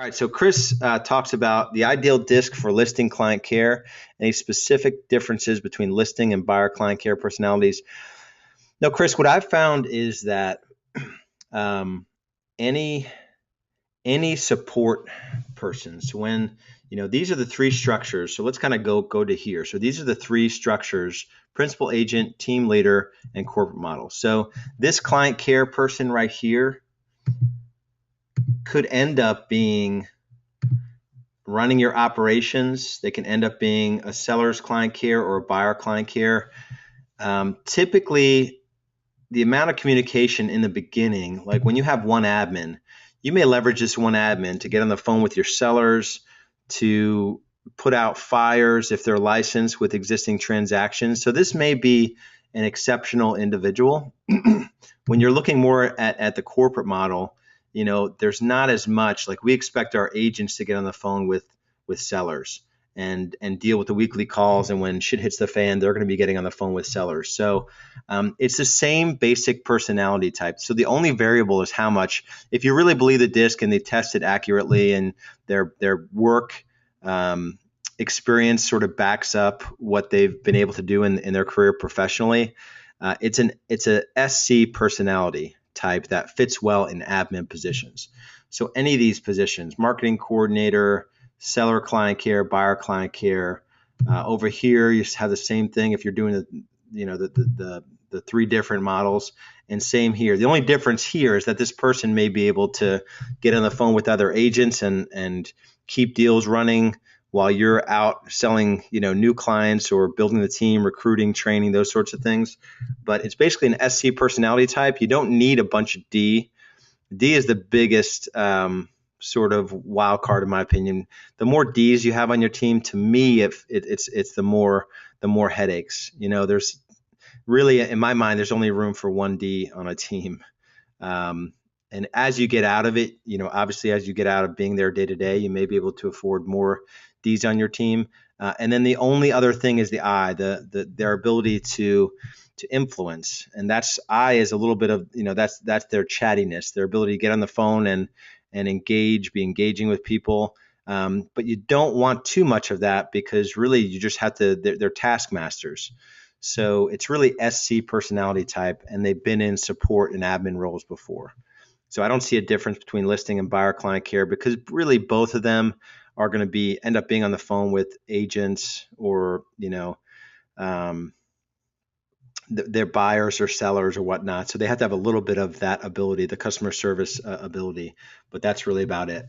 All right, so Chris talks about the ideal disc for listing client care, any specific differences between listing and buyer client care personalities. Now, Chris, what I've found is that um, any any support persons, when these are the three structures. So let's kind of go to here. So these are the three structures: principal agent, team leader, and corporate model. So this client care person right here could end up being running your operations. They can end up being a seller's client care or a buyer client care. Typically, the amount of communication in the beginning, like when you have one admin, you may leverage this one admin to get on the phone with your sellers, to put out fires if they're licensed with existing transactions. So this may be an exceptional individual. When you're looking more at the corporate model, there's not as much. Like, we expect our agents to get on the phone with sellers and deal with the weekly calls, and when shit hits the fan, they're going to be getting on the phone with sellers. So it's the same basic personality type. So the only variable is how much. If you really believe the disc and they test it accurately, and their work experience sort of backs up what they've been able to do in their career professionally, it's a SC personality type that fits well in admin positions. So any of these positions: marketing coordinator, seller client care, buyer client care. Over here, you have the same thing if you're doing the three different models, and same here. The only difference here is that this person may be able to get on the phone with other agents and keep deals running while you're out selling, new clients, or building the team, recruiting, training, those sorts of things. But it's basically an SC personality type. You don't need a bunch of D. D is the biggest sort of wild card, in my opinion. The more D's you have on your team, to me, it's the more headaches. There's really, in my mind, there's only room for one D on a team. And as you get out of it, obviously, as you get out of being there day to day, you may be able to afford more D's on your team. And then the only other thing is the I, their ability to influence. And that's I is a little bit of, that's their chattiness, their ability to get on the phone and engage, be engaging with people. But you don't want too much of that, because really you just have to, they're taskmasters. So it's really SC personality type, and they've been in support and admin roles before. So I don't see a difference between listing and buyer client care, because really both of them are going to end up being on the phone with agents, or their buyers or sellers or whatnot. So they have to have a little bit of that ability, the customer service ability, but that's really about it.